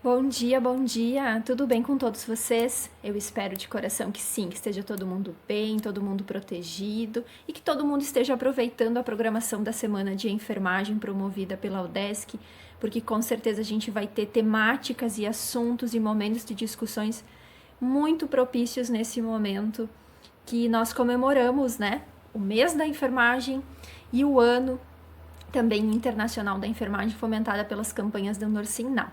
Bom dia, tudo bem com todos vocês? Eu espero de coração que sim, que esteja todo mundo bem, todo mundo protegido e que todo mundo esteja aproveitando a programação da Semana de Enfermagem promovida pela UDESC, porque com certeza a gente vai ter temáticas e assuntos e momentos de discussões muito propícios nesse momento que nós comemoramos, né? O mês da enfermagem e o ano também internacional da enfermagem fomentada pelas campanhas da Norsinal.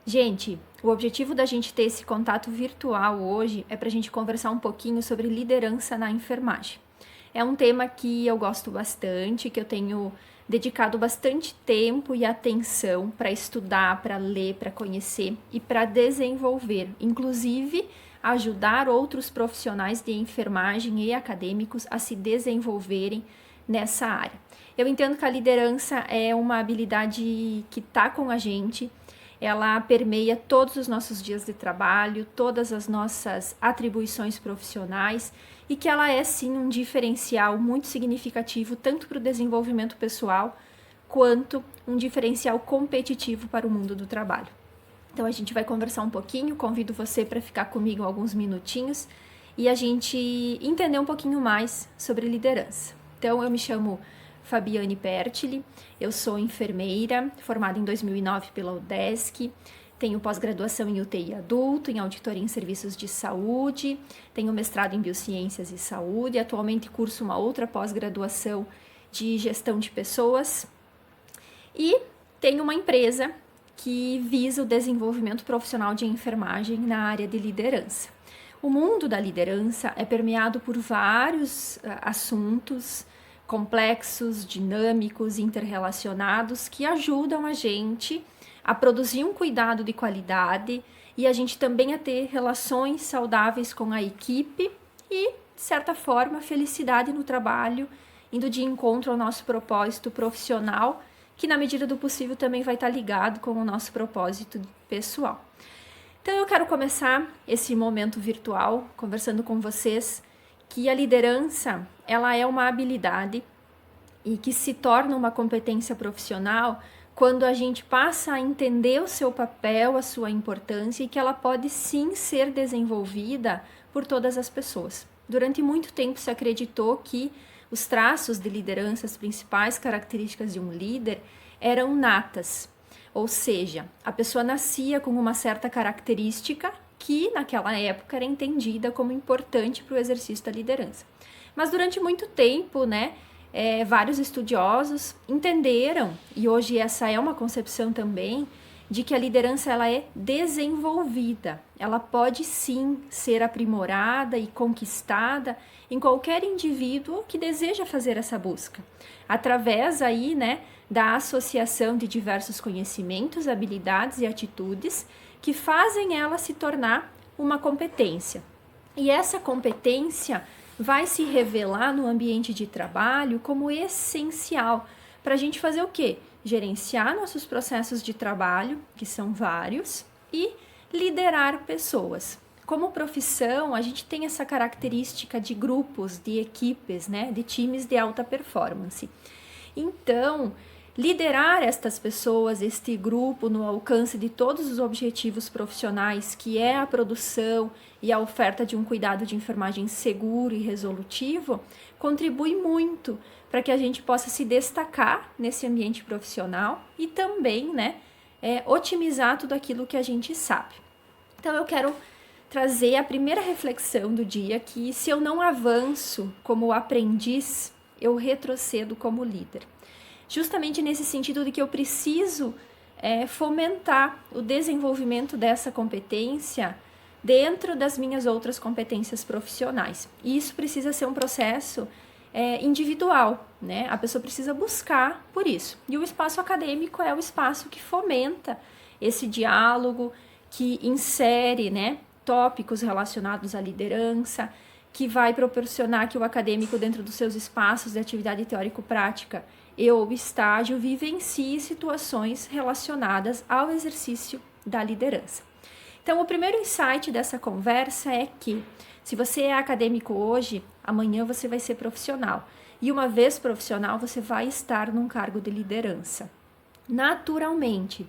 Gente, o objetivo da gente ter esse contato virtual hoje é para a gente conversar um pouquinho sobre liderança na enfermagem. É um tema que eu gosto bastante, que eu tenho dedicado bastante tempo e atenção para estudar, para ler, para conhecer e para desenvolver, inclusive ajudar outros profissionais de enfermagem e acadêmicos a se desenvolverem nessa área. Eu entendo que a liderança é uma habilidade que está com a gente. Ela permeia todos os nossos dias de trabalho, todas as nossas atribuições profissionais e que ela é sim um diferencial muito significativo tanto para o desenvolvimento pessoal quanto um diferencial competitivo para o mundo do trabalho. Então a gente vai conversar um pouquinho, convido você para ficar comigo alguns minutinhos e a gente entender um pouquinho mais sobre liderança. Então eu me chamo Fabiane Pertili, eu sou enfermeira, formada em 2009 pela UDESC, tenho pós-graduação em UTI adulto, em auditoria em serviços de saúde, tenho mestrado em biociências e saúde, atualmente curso uma outra pós-graduação de gestão de pessoas e tenho uma empresa que visa o desenvolvimento profissional de enfermagem na área de liderança. O mundo da liderança é permeado por vários assuntos complexos, dinâmicos, interrelacionados, que ajudam a gente a produzir um cuidado de qualidade e a gente também a ter relações saudáveis com a equipe e, de certa forma, felicidade no trabalho, indo de encontro ao nosso propósito profissional, que na medida do possível também vai estar ligado com o nosso propósito pessoal. Então eu quero começar esse momento virtual conversando com vocês que a liderança ela é uma habilidade e que se torna uma competência profissional quando a gente passa a entender o seu papel, a sua importância e que ela pode sim ser desenvolvida por todas as pessoas. Durante muito tempo se acreditou que os traços de liderança, as principais características de um líder eram natas, ou seja, a pessoa nascia com uma certa característica que naquela época era entendida como importante para o exercício da liderança. Mas durante muito tempo, vários estudiosos entenderam, e hoje essa é uma concepção também, de que a liderança ela é desenvolvida. Ela pode sim ser aprimorada e conquistada em qualquer indivíduo que deseja fazer essa busca. Através da associação de diversos conhecimentos, habilidades e atitudes que fazem ela se tornar uma competência. E essa competência vai se revelar no ambiente de trabalho como essencial para a gente fazer o quê? Gerenciar nossos processos de trabalho, que são vários, e liderar pessoas. Como profissão, a gente tem essa característica de grupos, de equipes, de times de alta performance. Então, liderar estas pessoas, este grupo, no alcance de todos os objetivos profissionais, que é a produção e a oferta de um cuidado de enfermagem seguro e resolutivo, contribui muito para que a gente possa se destacar nesse ambiente profissional e também, otimizar tudo aquilo que a gente sabe. Então, eu quero trazer a primeira reflexão do dia, que se eu não avanço como aprendiz, eu retrocedo como líder. Justamente nesse sentido de que eu preciso fomentar o desenvolvimento dessa competência dentro das minhas outras competências profissionais. E isso precisa ser um processo individual, A pessoa precisa buscar por isso. E o espaço acadêmico é o espaço que fomenta esse diálogo, que insere, tópicos relacionados à liderança, que vai proporcionar que o acadêmico, dentro dos seus espaços de atividade teórico-prática ou estágio, vivencie situações relacionadas ao exercício da liderança. Então, o primeiro insight dessa conversa é que, se você é acadêmico hoje, amanhã você vai ser profissional. E uma vez profissional, você vai estar num cargo de liderança. Naturalmente.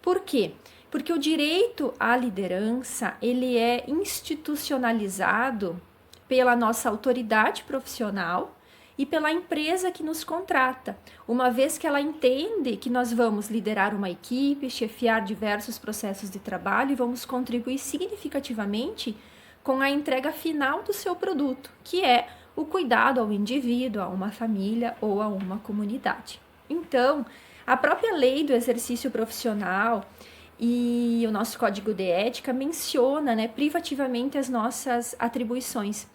Por quê? Porque o direito à liderança, ele é institucionalizado pela nossa autoridade profissional e pela empresa que nos contrata, uma vez que ela entende que nós vamos liderar uma equipe, chefiar diversos processos de trabalho e vamos contribuir significativamente com a entrega final do seu produto, que é o cuidado ao indivíduo, a uma família ou a uma comunidade. Então, a própria lei do exercício profissional e o nosso código de ética menciona, né, privativamente as nossas atribuições.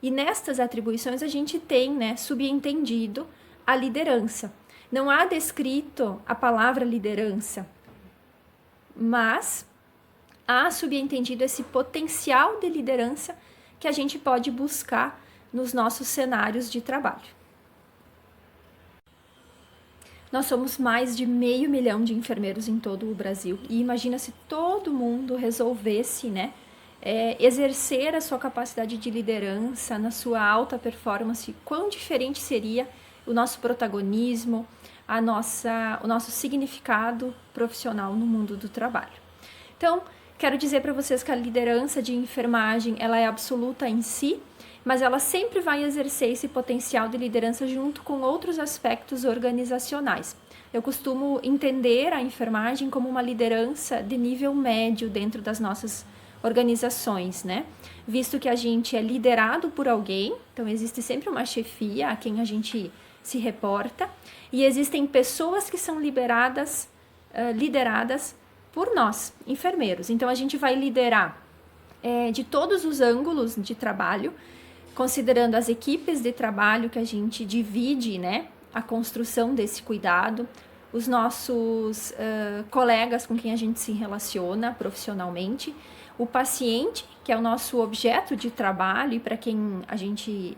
E nestas atribuições a gente tem, né, subentendido a liderança. Não há descrito a palavra liderança, mas há subentendido esse potencial de liderança que a gente pode buscar nos nossos cenários de trabalho. Nós somos mais de 500 mil de enfermeiros em todo o Brasil e imagina se todo mundo resolvesse, né, exercer a sua capacidade de liderança na sua alta performance, quão diferente seria o nosso protagonismo, o nosso significado profissional no mundo do trabalho. Então, quero dizer para vocês que a liderança de enfermagem, ela é absoluta em si, mas ela sempre vai exercer esse potencial de liderança junto com outros aspectos organizacionais. Eu costumo entender a enfermagem como uma liderança de nível médio dentro das nossas organizações, né? Visto que a gente é liderado por alguém, então existe sempre uma chefia a quem a gente se reporta, e existem pessoas que são lideradas por nós, enfermeiros. Então a gente vai liderar de todos os ângulos de trabalho, considerando as equipes de trabalho que a gente divide, né, a construção desse cuidado, os nossos colegas com quem a gente se relaciona profissionalmente, o paciente, que é o nosso objeto de trabalho e para quem a gente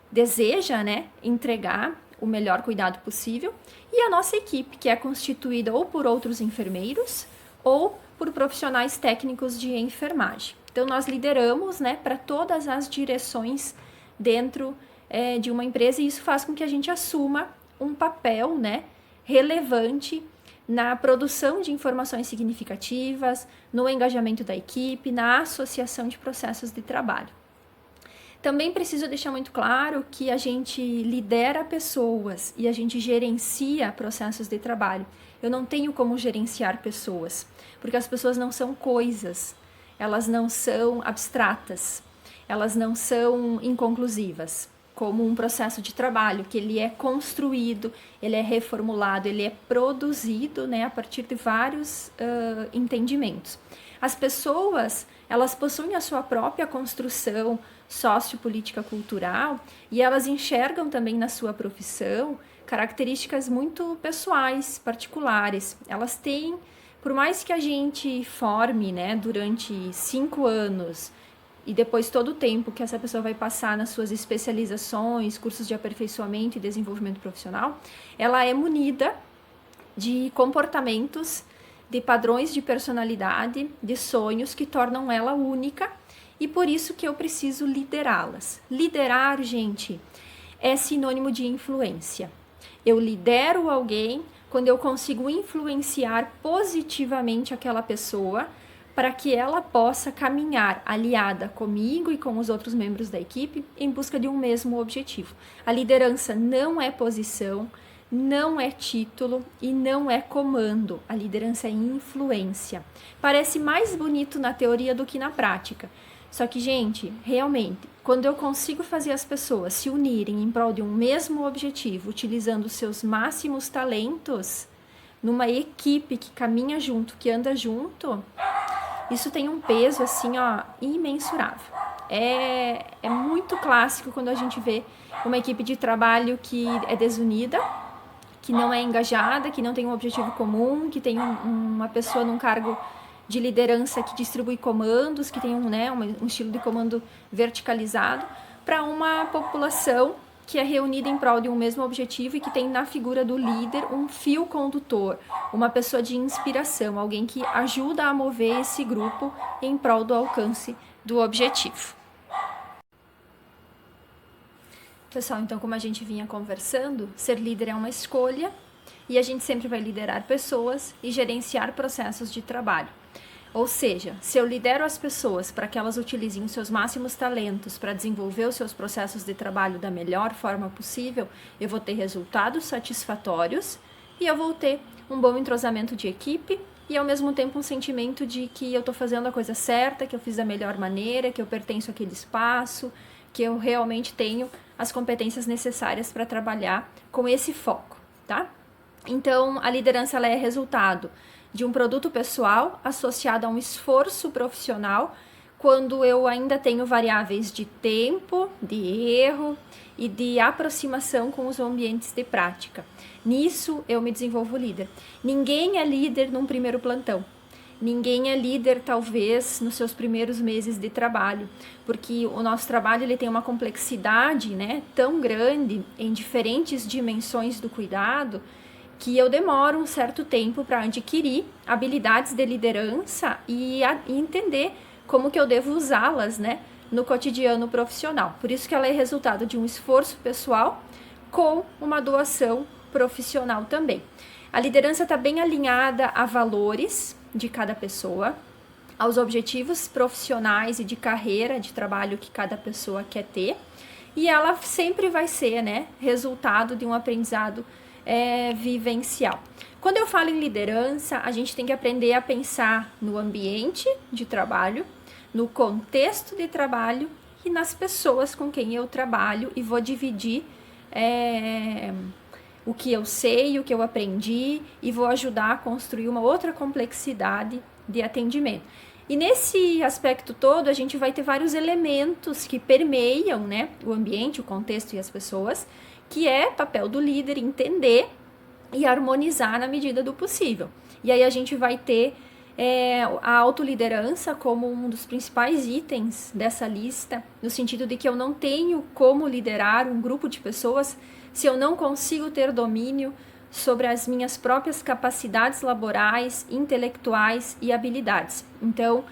deseja, né, entregar o melhor cuidado possível, e a nossa equipe, que é constituída ou por outros enfermeiros ou por profissionais técnicos de enfermagem. Então, nós lideramos, né, para todas as direções dentro de uma empresa, e isso faz com que a gente assuma um papel, né, relevante na produção de informações significativas, no engajamento da equipe, na associação de processos de trabalho. Também preciso deixar muito claro que a gente lidera pessoas e a gente gerencia processos de trabalho. Eu não tenho como gerenciar pessoas, porque as pessoas não são coisas, elas não são abstratas, elas não são inconclusivas, como um processo de trabalho, que ele é construído, ele é reformulado, ele é produzido, né, a partir de vários entendimentos. As pessoas, elas possuem a sua própria construção sociopolítica cultural e elas enxergam também na sua profissão características muito pessoais, particulares. Elas têm, por mais que a gente forme, né, durante 5 anos e depois todo o tempo que essa pessoa vai passar nas suas especializações, cursos de aperfeiçoamento e desenvolvimento profissional, ela é munida de comportamentos, de padrões de personalidade, de sonhos que tornam ela única, e por isso que eu preciso liderá-las. Liderar, gente, é sinônimo de influência. Eu lidero alguém quando eu consigo influenciar positivamente aquela pessoa para que ela possa caminhar aliada comigo e com os outros membros da equipe em busca de um mesmo objetivo. A liderança não é posição, não é título e não é comando. A liderança é influência. Parece mais bonito na teoria do que na prática. Só que, gente, realmente, quando eu consigo fazer as pessoas se unirem em prol de um mesmo objetivo, utilizando seus máximos talentos, numa equipe que caminha junto, que anda junto, isso tem um peso, assim, ó, imensurável. É muito clássico quando a gente vê uma equipe de trabalho que é desunida, que não é engajada, que não tem um objetivo comum, que tem uma pessoa num cargo de liderança que distribui comandos, que tem um estilo de comando verticalizado, para uma população que é reunida em prol de um mesmo objetivo e que tem na figura do líder um fio condutor, uma pessoa de inspiração, alguém que ajuda a mover esse grupo em prol do alcance do objetivo. Pessoal, então, como a gente vinha conversando, ser líder é uma escolha e a gente sempre vai liderar pessoas e gerenciar processos de trabalho. Ou seja, se eu lidero as pessoas para que elas utilizem os seus máximos talentos para desenvolver os seus processos de trabalho da melhor forma possível, eu vou ter resultados satisfatórios e eu vou ter um bom entrosamento de equipe e ao mesmo tempo um sentimento de que eu estou fazendo a coisa certa, que eu fiz da melhor maneira, que eu pertenço àquele espaço, que eu realmente tenho as competências necessárias para trabalhar com esse foco, tá? Então, a liderança ela é resultado de um produto pessoal associado a um esforço profissional, quando eu ainda tenho variáveis de tempo, de erro e de aproximação com os ambientes de prática. Nisso eu me desenvolvo líder. Ninguém é líder num primeiro plantão. Ninguém é líder, talvez, nos seus primeiros meses de trabalho, porque o nosso trabalho ele tem uma complexidade, né, tão grande em diferentes dimensões do cuidado, que eu demoro um certo tempo para adquirir habilidades de liderança e entender como que eu devo usá-las, né, no cotidiano profissional. Por isso que ela é resultado de um esforço pessoal com uma doação profissional também. A liderança está bem alinhada a valores de cada pessoa, aos objetivos profissionais e de carreira, de trabalho que cada pessoa quer ter, e ela sempre vai ser, né, resultado de um aprendizado vivencial. Quando eu falo em liderança, a gente tem que aprender a pensar no ambiente de trabalho, no contexto de trabalho e nas pessoas com quem eu trabalho e vou dividir o que eu sei, o que eu aprendi e vou ajudar a construir uma outra complexidade de atendimento. E nesse aspecto todo, a gente vai ter vários elementos que permeiam, né, o ambiente, o contexto e as pessoas, que é papel do líder entender e harmonizar na medida do possível. E aí a gente vai ter a autoliderança como um dos principais itens dessa lista, no sentido de que eu não tenho como liderar um grupo de pessoas se eu não consigo ter domínio sobre as minhas próprias capacidades laborais, intelectuais e habilidades. Então,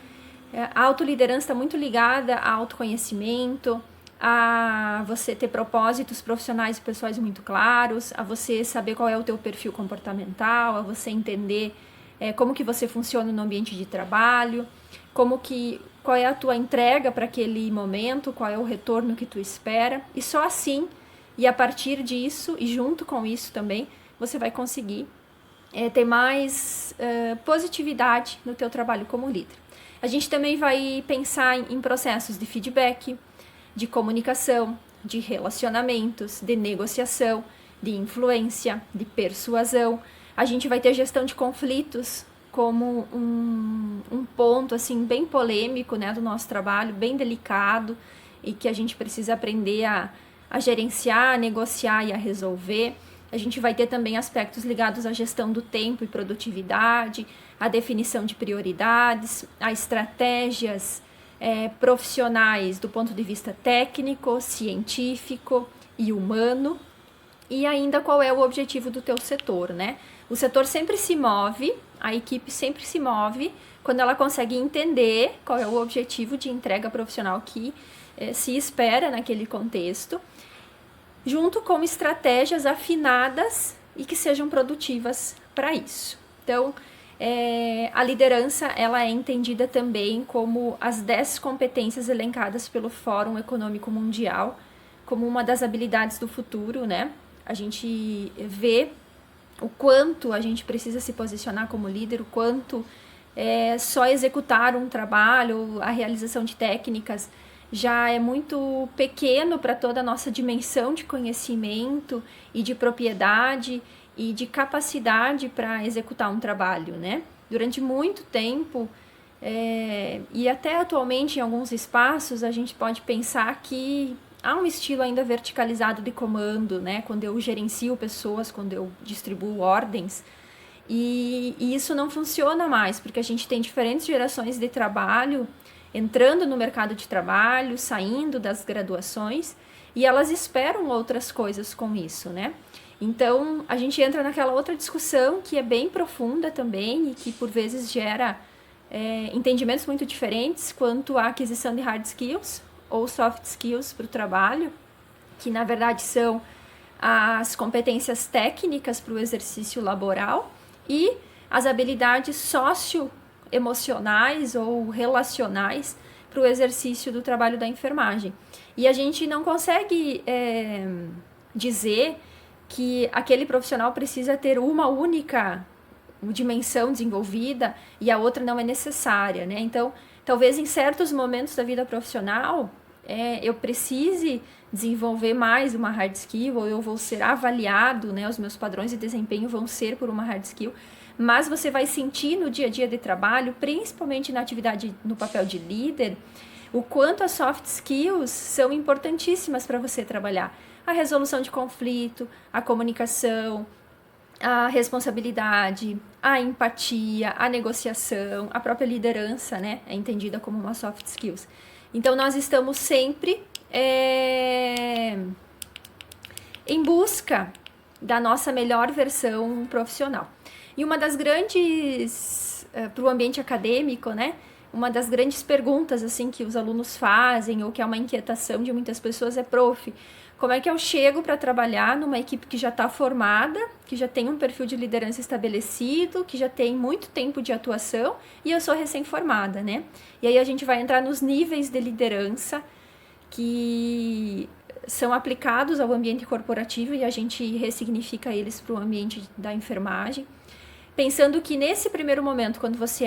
a autoliderança está muito ligada ao autoconhecimento, a você ter propósitos profissionais e pessoais muito claros, a você saber qual é o teu perfil comportamental, a você entender como que você funciona no ambiente de trabalho, qual é a tua entrega para aquele momento, qual é o retorno que tu espera, e só assim, e a partir disso, e junto com isso também, você vai conseguir ter mais positividade no teu trabalho como líder. A gente também vai pensar em processos de feedback, de comunicação, de relacionamentos, de negociação, de influência, de persuasão. A gente vai ter gestão de conflitos como um ponto assim bem polêmico, né, do nosso trabalho, bem delicado e que a gente precisa aprender a gerenciar, a negociar e a resolver. A gente vai ter também aspectos ligados à gestão do tempo e produtividade, à definição de prioridades, a estratégias profissionais do ponto de vista técnico, científico e humano, e ainda qual é o objetivo do teu setor, né? O setor sempre se move, a equipe sempre se move quando ela consegue entender qual é o objetivo de entrega profissional que se espera naquele contexto, junto com estratégias afinadas e que sejam produtivas para isso. Então, a liderança ela é entendida também como as 10 competências elencadas pelo Fórum Econômico Mundial como uma das habilidades do futuro, né? A gente vê o quanto a gente precisa se posicionar como líder, o quanto só executar um trabalho, a realização de técnicas já é muito pequeno para toda a nossa dimensão de conhecimento e de propriedade e de capacidade para executar um trabalho, né? Durante muito tempo, e até atualmente em alguns espaços, a gente pode pensar que há um estilo ainda verticalizado de comando, né? Quando eu gerencio pessoas, quando eu distribuo ordens, e isso não funciona mais, porque a gente tem diferentes gerações de trabalho entrando no mercado de trabalho, saindo das graduações, e elas esperam outras coisas com isso, né? Então, a gente entra naquela outra discussão que é bem profunda também e que, por vezes, gera entendimentos muito diferentes quanto à aquisição de hard skills ou soft skills para o trabalho, que, na verdade, são as competências técnicas para o exercício laboral e as habilidades socioemocionais ou relacionais para o exercício do trabalho da enfermagem. E a gente não consegue dizer que aquele profissional precisa ter uma única dimensão desenvolvida e a outra não é necessária, né? Então, talvez em certos momentos da vida profissional eu precise desenvolver mais uma hard skill, ou eu vou ser avaliado, né? Os meus padrões de desempenho vão ser por uma hard skill, mas você vai sentir no dia a dia de trabalho, principalmente na atividade, no papel de líder, o quanto as soft skills são importantíssimas para você trabalhar. A resolução de conflito, a comunicação, a responsabilidade, a empatia, a negociação, a própria liderança, né? É entendida como uma soft skills. Então, nós estamos sempre em busca da nossa melhor versão profissional. E uma das grandes, para o ambiente acadêmico, né? Uma das grandes perguntas assim que os alunos fazem, ou que é uma inquietação de muitas pessoas, é: prof, como é que eu chego para trabalhar numa equipe que já está formada, que já tem um perfil de liderança estabelecido, que já tem muito tempo de atuação, e eu sou recém-formada, né? E aí a gente vai entrar nos níveis de liderança que são aplicados ao ambiente corporativo e a gente ressignifica eles para o ambiente da enfermagem. Pensando que nesse primeiro momento, quando você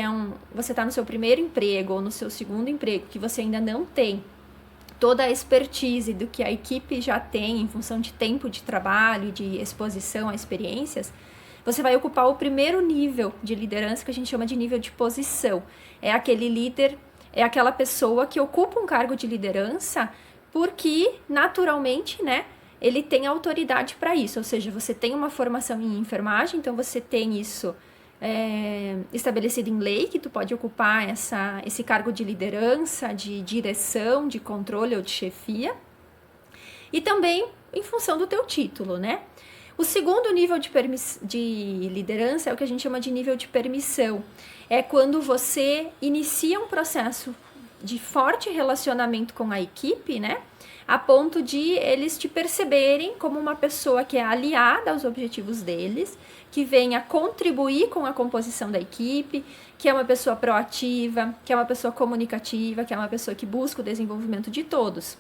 está no seu primeiro emprego ou no seu segundo emprego, que você ainda não tem toda a expertise do que a equipe já tem em função de tempo de trabalho, de exposição a experiências, você vai ocupar o primeiro nível de liderança, que a gente chama de nível de posição. É aquele líder, é aquela pessoa que ocupa um cargo de liderança porque, naturalmente, né, ele tem autoridade para isso. Ou seja, você tem uma formação em enfermagem, então você tem isso estabelecido em lei, que tu pode ocupar esse cargo de liderança, de direção, de controle ou de chefia, e também em função do teu título, né? O segundo nível de liderança é o que a gente chama de nível de permissão. É quando você inicia um processo de forte relacionamento com a equipe, né? A ponto de eles te perceberem como uma pessoa que é aliada aos objetivos deles, que venha contribuir com a composição da equipe, que é uma pessoa proativa, que é uma pessoa comunicativa, que é uma pessoa que busca o desenvolvimento de todos.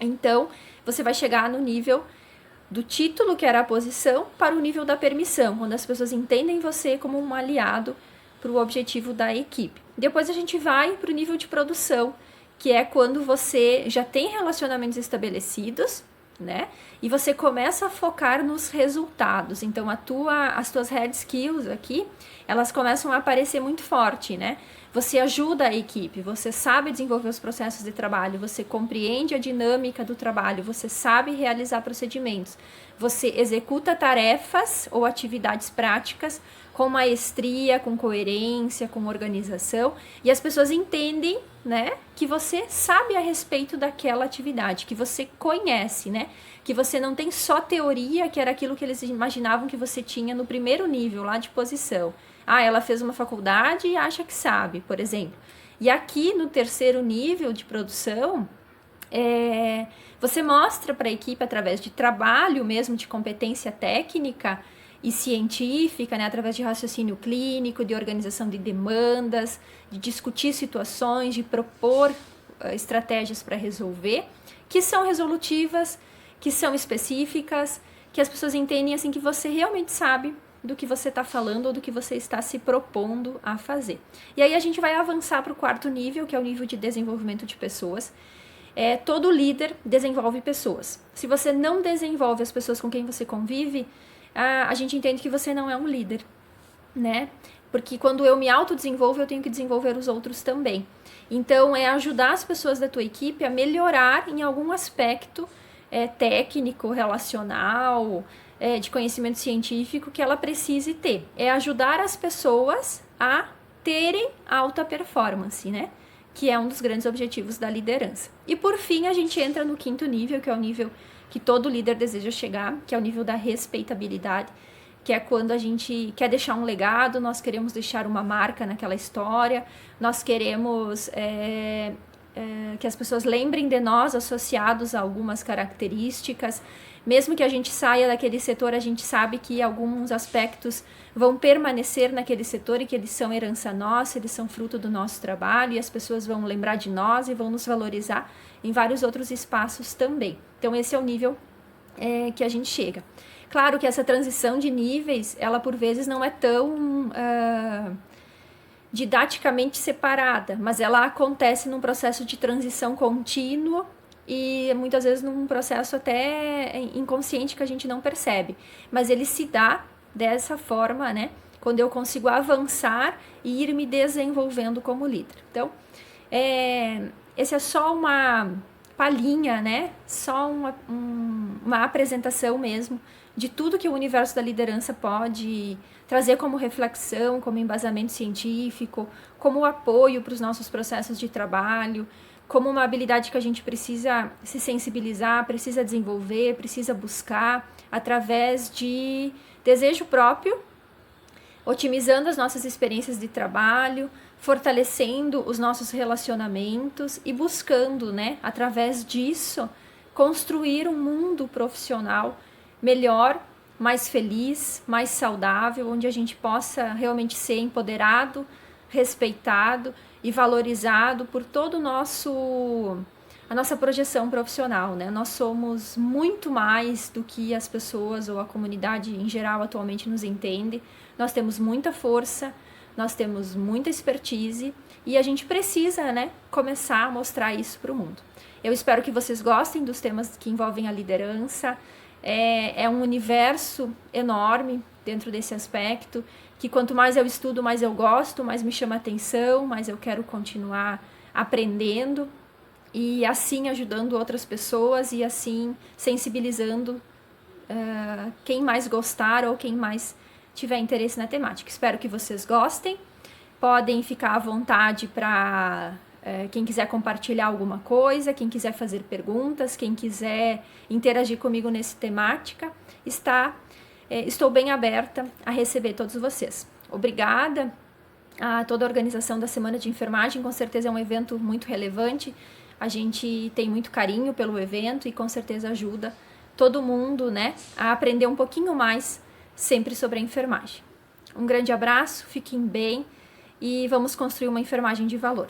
Então, você vai chegar no nível do título, que era a posição, para o nível da permissão, quando as pessoas entendem você como um aliado para o objetivo da equipe. Depois a gente vai para o nível de produção, que é quando você já tem relacionamentos estabelecidos, né? E você começa a focar nos resultados. Então, as tuas hard skills aqui, elas começam a aparecer muito forte, né? Você ajuda a equipe, você sabe desenvolver os processos de trabalho, você compreende a dinâmica do trabalho, você sabe realizar procedimentos, você executa tarefas ou atividades práticas com maestria, com coerência, com organização, e as pessoas entendem, né, que você sabe a respeito daquela atividade, que você conhece, né, que você não tem só teoria, que era aquilo que eles imaginavam que você tinha no primeiro nível lá de posição. Ah, ela fez uma faculdade e acha que sabe, por exemplo. E aqui no terceiro nível de produção, você mostra para a equipe, através de trabalho mesmo, de competência técnica e científica, né, através de raciocínio clínico, de organização de demandas, de discutir situações, de propor estratégias para resolver, que são resolutivas, que são específicas, que as pessoas entendem assim que você realmente sabe do que você está falando ou do que você está se propondo a fazer. E aí a gente vai avançar para o quarto nível, que é o nível de desenvolvimento de pessoas. Todo líder desenvolve pessoas. Se você não desenvolve as pessoas com quem você convive, a gente entende que você não é um líder, né? Porque quando eu me autodesenvolvo, eu tenho que desenvolver os outros também. Então, é ajudar as pessoas da tua equipe a melhorar em algum aspecto técnico, relacional, de conhecimento científico que ela precise ter. É ajudar as pessoas a terem alta performance, né? Que é um dos grandes objetivos da liderança. E por fim, a gente entra no quinto nível, que é o nível que todo líder deseja chegar, que é o nível da respeitabilidade, que é quando a gente quer deixar um legado, nós queremos deixar uma marca naquela história, nós queremos que as pessoas lembrem de nós associados a algumas características, Mesmo que a gente saia daquele setor, a gente sabe que alguns aspectos vão permanecer naquele setor e que eles são herança nossa, eles são fruto do nosso trabalho e as pessoas vão lembrar de nós e vão nos valorizar em vários outros espaços também. Então esse é o nível que a gente chega. Claro que essa transição de níveis, ela por vezes não é tão didaticamente separada, mas ela acontece num processo de transição contínuo e muitas vezes num processo até inconsciente que a gente não percebe. Mas ele se dá dessa forma, né? Quando eu consigo avançar e ir me desenvolvendo como líder. Então, esse é só uma palhinha, né? Só uma apresentação mesmo de tudo que o universo da liderança pode trazer como reflexão, como embasamento científico, como apoio para os nossos processos de trabalho, como uma habilidade que a gente precisa se sensibilizar, precisa desenvolver, precisa buscar através de desejo próprio, otimizando as nossas experiências de trabalho, fortalecendo os nossos relacionamentos e buscando, né, através disso, construir um mundo profissional melhor, mais feliz, mais saudável, onde a gente possa realmente ser empoderado, respeitado e valorizado por todo a nossa projeção profissional, né? Nós somos muito mais do que as pessoas ou a comunidade em geral atualmente nos entende. Nós temos muita força, nós temos muita expertise e a gente precisa, né, começar a mostrar isso para o mundo. Eu espero que vocês gostem dos temas que envolvem a liderança. É um universo enorme dentro desse aspecto, que quanto mais eu estudo, mais eu gosto, mais me chama atenção, mais eu quero continuar aprendendo e assim ajudando outras pessoas e assim sensibilizando quem mais gostar ou quem mais tiver interesse na temática. Espero que vocês gostem. Podem ficar à vontade para quem quiser compartilhar alguma coisa, quem quiser fazer perguntas, quem quiser interagir comigo nessa temática, estou bem aberta a receber todos vocês. Obrigada a toda a organização da Semana de Enfermagem, com certeza é um evento muito relevante, a gente tem muito carinho pelo evento e com certeza ajuda todo mundo, né, a aprender um pouquinho mais sempre sobre a enfermagem. Um grande abraço, fiquem bem e vamos construir uma enfermagem de valor.